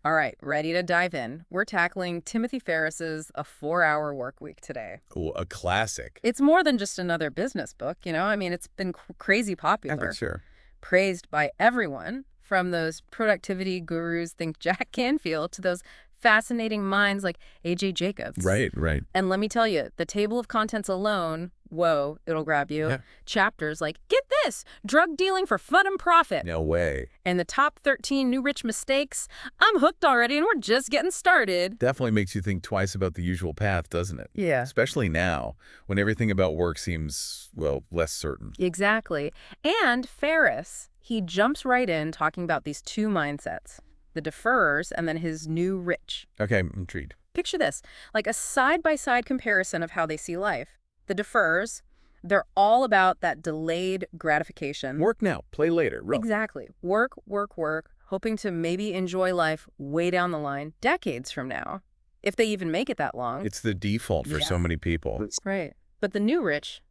All right, ready to dive in. We're tackling Timothy Ferriss's A 4-Hour Workweek today. Oh, a classic. It's more than just another business book, I mean, it's been crazy Yeah, for popular, sure. praised by everyone, from those productivity gurus think Jack Canfield to those fascinating minds like A.J. Jacobs. Right, right. And let me tell you, the table of contents alone, whoa, it'll grab you. Yeah. Chapters like, get this, drug dealing for fun and profit. No way. And the top 13 new rich mistakes. I'm hooked already and we're just getting started. Definitely makes you think twice about the usual path, doesn't it? Yeah. Especially now, when everything about work seems, well, less certain. Exactly. And Ferriss, he jumps right in talking about these two mindsets, the deferrers and then his new rich. Okay, I'm intrigued. Picture this, like a side-by-side comparison of how they see life. The deferrers, they're all about that delayed gratification. Work now, play later. Row. Exactly. Work, work, work, hoping to maybe enjoy life way down the line, decades from now, if they even make it that long. It's the default for so many people. Right. But the new rich,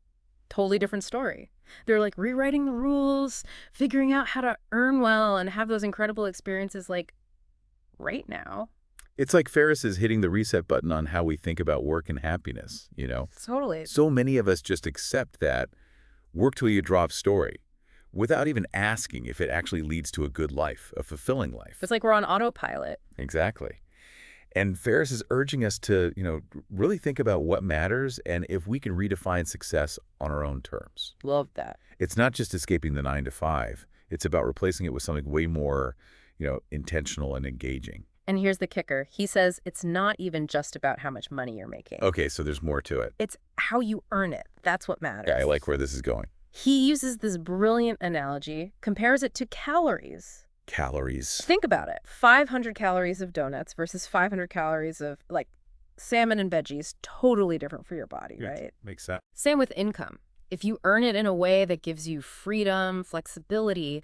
totally different story. They're like rewriting the rules, figuring out how to earn well and have those incredible experiences like right now. It's like Ferriss is hitting the reset button on how we think about work and happiness, you know? Totally. So many of us just accept that work till you drop story without even asking if it actually leads to a good life, a fulfilling life. It's like we're on autopilot. Exactly. And Ferriss is urging us to, really think about what matters and if we can redefine success on our own terms. Love that. It's not just escaping the 9 to 5. It's about replacing it with something way more, intentional and engaging. And here's the kicker. He says it's not even just about how much money you're making. Okay, so there's more to it. It's how you earn it. That's what matters. Yeah, I like where this is going. He uses this brilliant analogy, compares it to calories. Calories. Think about it. 500 calories of donuts versus 500 calories of, like, salmon and veggies. Totally different for your body, right? Makes sense. Same with income. If you earn it in a way that gives you freedom, flexibility,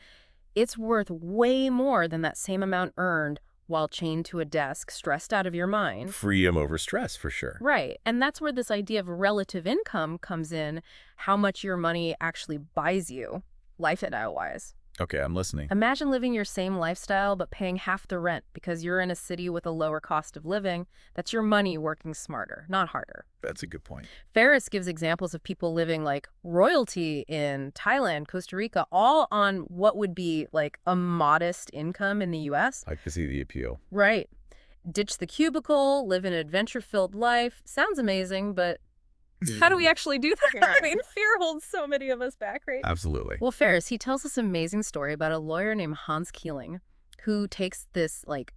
it's worth way more than that same amount earned while chained to a desk, stressed out of your mind. Freedom over stress, for sure. Right. And that's where this idea of relative income comes in, how much your money actually buys you, life and wise. Okay, I'm listening. Imagine living your same lifestyle but paying half the rent because you're in a city with a lower cost of living. That's your money working smarter, not harder. That's a good point. Ferriss gives examples of people living like royalty in Thailand, Costa Rica, all on what would be like a modest income in the U.S. I can see the appeal. Right. Ditch the cubicle, live an adventure-filled life. Sounds amazing, but how do we actually do that? I mean, fear holds so many of us back, right? Absolutely. Well, Ferriss, he tells this amazing story about a lawyer named Hans Keeling who takes this, like,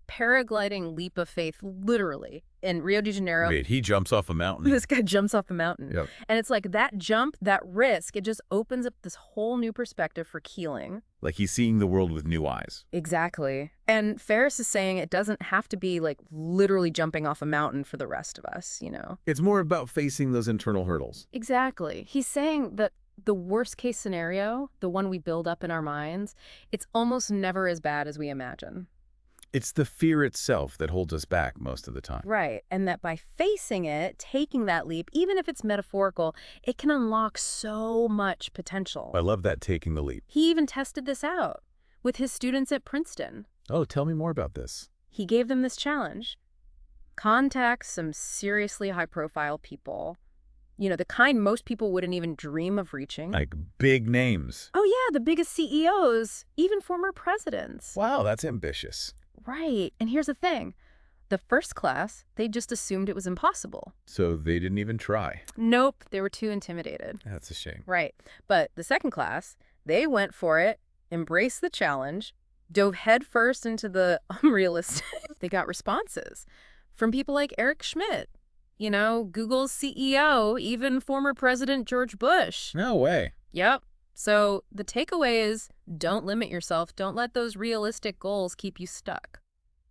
paragliding leap of faith, literally, in Rio de Janeiro. Wait, he jumps off a mountain. This guy jumps off a mountain. Yep. And it's like that jump, that risk, it just opens up this whole new perspective for Keeling. Like he's seeing the world with new eyes. Exactly. And Ferriss is saying it doesn't have to be like literally jumping off a mountain for the rest of us, It's more about facing those internal hurdles. Exactly. He's saying that the worst case scenario, the one we build up in our minds, it's almost never as bad as we imagine. It's the fear itself that holds us back most of the time. Right. And that by facing it, taking that leap, even if it's metaphorical, it can unlock so much potential. I love that, taking the leap. He even tested this out with his students at Princeton. Oh, tell me more about this. He gave them this challenge. Contact some seriously high-profile people. The kind most people wouldn't even dream of reaching. Like big names. Oh, yeah, the biggest CEOs, even former presidents. Wow, that's ambitious. Right. And here's the thing. The first class, they just assumed it was impossible. So they didn't even try. Nope, they were too intimidated. That's a shame. Right. But the second class, they went for it, embraced the challenge, dove headfirst into the unrealistic. They got responses from people like Eric Schmidt, Google's CEO, even former President George Bush. No way. Yep. So the takeaway is don't limit yourself. Don't let those realistic goals keep you stuck.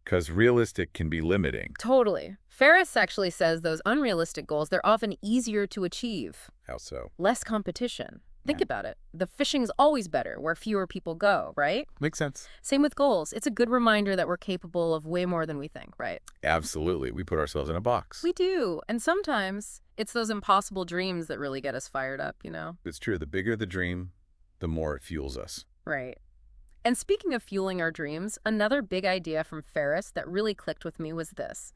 Because realistic can be limiting. Totally. Ferriss actually says those unrealistic goals, they're often easier to achieve. How so? Less competition. Think about it. The fishing's always better where fewer people go, right? Makes sense. Same with goals. It's a good reminder that we're capable of way more than we think, right? Absolutely. We put ourselves in a box. We do. And sometimes it's those impossible dreams that really get us fired up, It's true. The bigger the dream, the more it fuels us. Right. And speaking of fueling our dreams, another big idea from Ferriss that really clicked with me was this: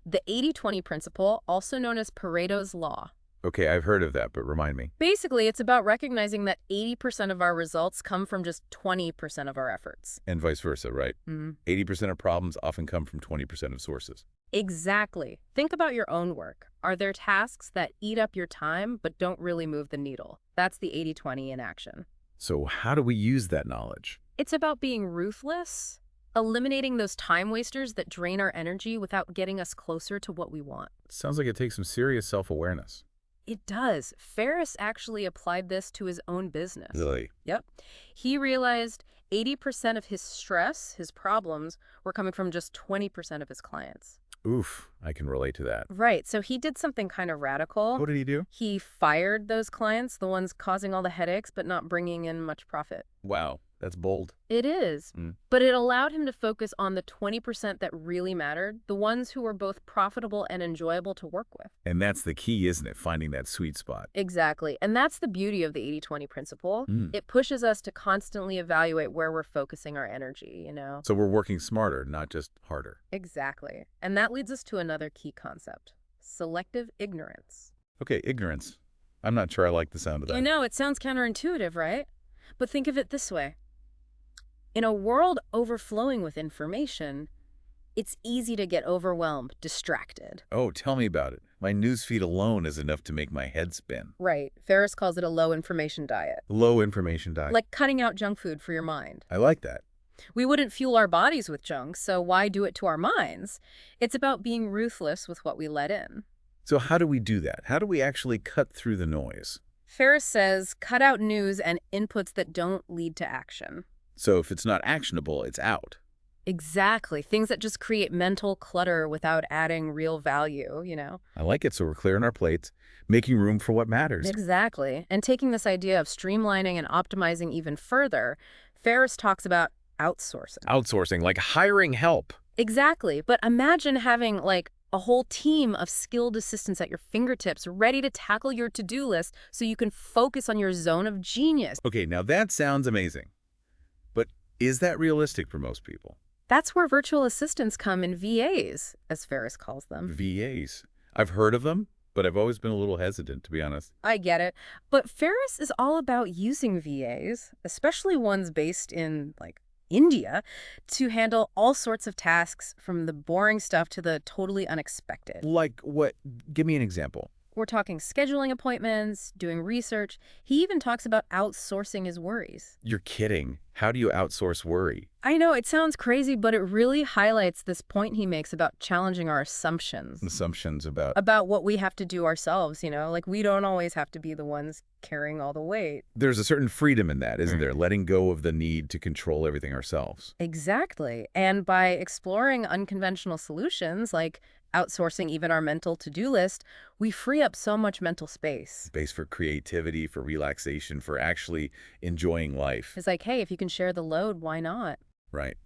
the 80-20 principle, also known as Pareto's Law. Okay, I've heard of that, but remind me. Basically, it's about recognizing that 80% of our results come from just 20% of our efforts. And vice versa, right? 80% of problems often come from 20% of sources. Exactly. Think about your own work. Are there tasks that eat up your time but don't really move the needle? That's the 80-20 in action. So how do we use that knowledge? It's about being ruthless, eliminating those time wasters that drain our energy without getting us closer to what we want. Sounds like it takes some serious self-awareness. It does. Ferriss actually applied this to his own business. Really? Yep. He realized 80% of his stress, his problems, were coming from just 20% of his clients. Oof, I can relate to that. Right. So he did something kind of radical. What did he do? He fired those clients, the ones causing all the headaches but not bringing in much profit. Wow, that's bold. It is. But it allowed him to focus on the 20% that really mattered, the ones who were both profitable and enjoyable to work with. And that's the key, isn't it? Finding that sweet spot. Exactly. And that's the beauty of the 80-20 principle. It pushes us to constantly evaluate where we're focusing our energy, you know? So we're working smarter, not just harder. Exactly. And that leads us to another key concept: selective ignorance. Okay, ignorance. I'm not sure I like the sound of that. I know, it sounds counterintuitive, right? But think of it this way. In a world overflowing with information, it's easy to get overwhelmed, distracted. Oh, tell me about it. My newsfeed alone is enough to make my head spin. Right. Ferriss calls it a low information diet. Low information diet. Like cutting out junk food for your mind. I like that. We wouldn't fuel our bodies with junk, so why do it to our minds? It's about being ruthless with what we let in. So how do we do that? How do we actually cut through the noise? Ferriss says, cut out news and inputs that don't lead to action. So if it's not actionable, it's out. Exactly. Things that just create mental clutter without adding real value, you know? I like it, so we're clearing our plates, making room for what matters. Exactly. And taking this idea of streamlining and optimizing even further, Ferriss talks about outsourcing. Outsourcing, like hiring help. Exactly. But imagine having, like, a whole team of skilled assistants at your fingertips ready to tackle your to-do list so you can focus on your zone of genius. Okay, now that sounds amazing. But is that realistic for most people? That's where virtual assistants come in, VAs, as Ferriss calls them. VAs. I've heard of them, but I've always been a little hesitant, to be honest. I get it. But Ferriss is all about using VAs, especially ones based in, like, India, to handle all sorts of tasks, from the boring stuff to the totally unexpected. Like what? Give me an example. We're talking scheduling appointments, doing research. He even talks about outsourcing his worries. You're kidding. How do you outsource worry? I know, it sounds crazy, but it really highlights this point he makes about challenging our assumptions. Assumptions about... About what we have to do ourselves, you know? Like, we don't always have to be the ones carrying all the weight. There's a certain freedom in that, isn't there? Letting go of the need to control everything ourselves. Exactly. And by exploring unconventional solutions, like outsourcing even our mental to-do list, we free up so much mental space. Space for creativity, for relaxation, for actually enjoying life. It's like, hey, if you can share the load, why not? Right.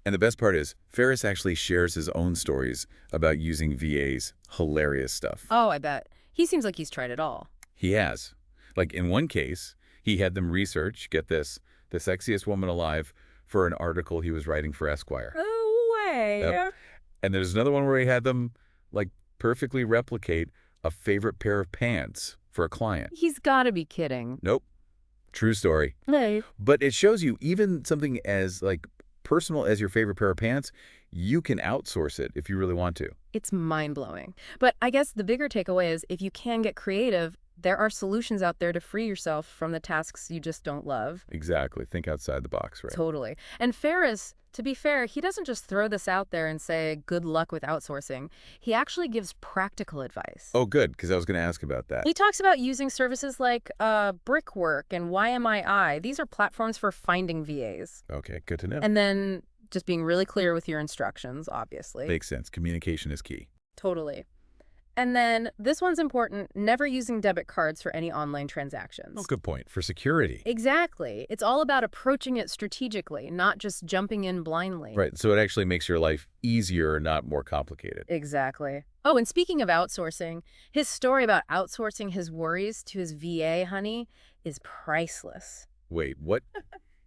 And the best part is, Ferriss actually shares his own stories about using VAs. Hilarious stuff. Oh, I bet. He seems like he's tried it all. He has. Like in one case, he had them research, get this, the sexiest woman alive for an article he was writing for Esquire. No way. Yep. And there's another one where he had them, like, perfectly replicate a favorite pair of pants for a client. He's got to be kidding. Nope. True story. Hey. But it shows you even something as, like, personal as your favorite pair of pants, you can outsource it if you really want to. It's mind-blowing. But I guess the bigger takeaway is, if you can get creative, there are solutions out there to free yourself from the tasks you just don't love. Exactly. Think outside the box, right? Totally. And Ferriss, to be fair, he doesn't just throw this out there and say, good luck with outsourcing. He actually gives practical advice. Oh, good, because I was going to ask about that. He talks about using services like Brickwork and YMII. These are platforms for finding VAs. Okay, good to know. And then just being really clear with your instructions, obviously. Makes sense. Communication is key. Totally. And then this one's important: never using debit cards for any online transactions. Oh, good point. For security. Exactly. It's all about approaching it strategically, not just jumping in blindly. Right. So it actually makes your life easier, not more complicated. Exactly. Oh, and speaking of outsourcing, his story about outsourcing his worries to his VA honey is priceless. Wait, what?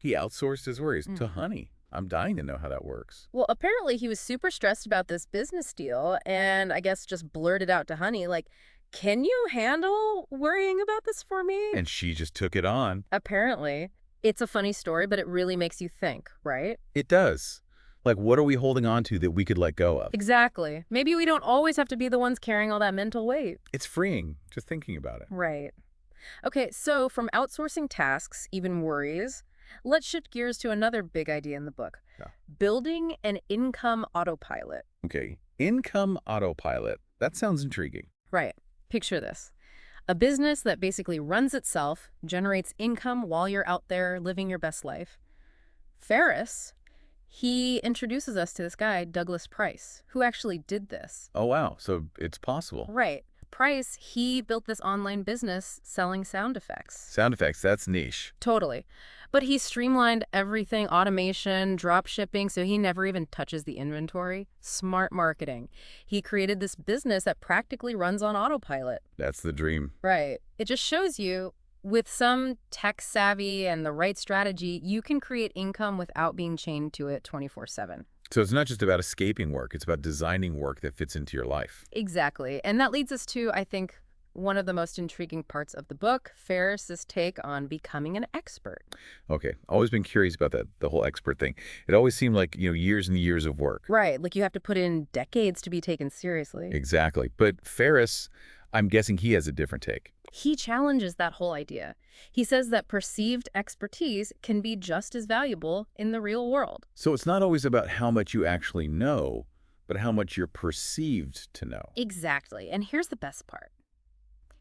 He outsourced his worries to honey. I'm dying to know how that works. Well, apparently he was super stressed about this business deal and I guess just blurted out to Honey, like, can you handle worrying about this for me? And she just took it on. Apparently. It's a funny story, but it really makes you think, right? It does. Like, what are we holding on to that we could let go of? Exactly. Maybe we don't always have to be the ones carrying all that mental weight. It's freeing, just thinking about it. Right. Okay, so from outsourcing tasks, even worries, let's shift gears to another big idea in the book. Yeah. Building an income autopilot. Okay, income autopilot. That sounds intriguing. Right. Picture this. A business that basically runs itself, generates income while you're out there living your best life. Ferriss, he introduces us to this guy, Douglas Price, who actually did this. Oh, wow. So it's possible. Right. Price, he built this online business selling sound effects. Sound effects, that's niche. Totally. But he streamlined everything, automation, drop shipping, so he never even touches the inventory. Smart marketing. He created this business that practically runs on autopilot. That's the dream. Right. It just shows you, with some tech savvy and the right strategy, you can create income without being chained to it 24/7. So it's not just about escaping work. It's about designing work that fits into your life. Exactly. And that leads us to, I think, one of the most intriguing parts of the book, Ferriss's take on becoming an expert. Okay. Always been curious about that, the whole expert thing. It always seemed like, years and years of work. Right. Like you have to put in decades to be taken seriously. Exactly. But Ferriss, I'm guessing he has a different take. He challenges that whole idea. He says that perceived expertise can be just as valuable in the real world. So it's not always about how much you actually know, but how much you're perceived to know. Exactly. And here's the best part.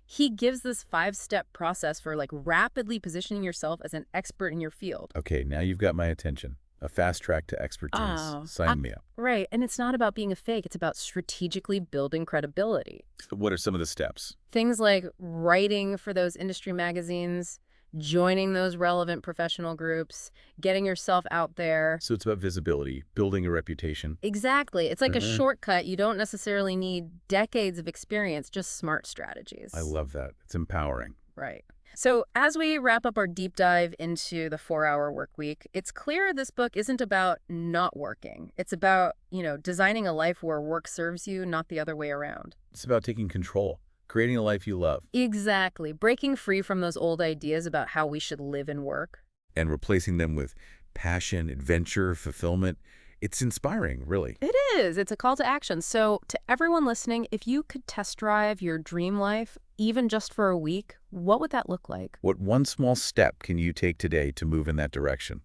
He gives this 5-step process for rapidly positioning yourself as an expert in your field. Okay, now you've got my attention. A fast track to expertise. Sign me up. Right. And it's not about being a fake. It's about strategically building credibility. So what are some of the steps? Things like writing for those industry magazines, joining those relevant professional groups, getting yourself out there. So it's about visibility, building a reputation. Exactly. It's like a shortcut. You don't necessarily need decades of experience, just smart strategies. I love that. It's empowering. Right. So as we wrap up our deep dive into the 4-hour work week, it's clear this book isn't about not working. It's about, designing a life where work serves you, not the other way around. It's about taking control, creating a life you love. Exactly. Breaking free from those old ideas about how we should live and work. And replacing them with passion, adventure, fulfillment. It's inspiring, really. It is. It's a call to action. So to everyone listening, if you could test drive your dream life, even just for a week, what would that look like? What one small step can you take today to move in that direction?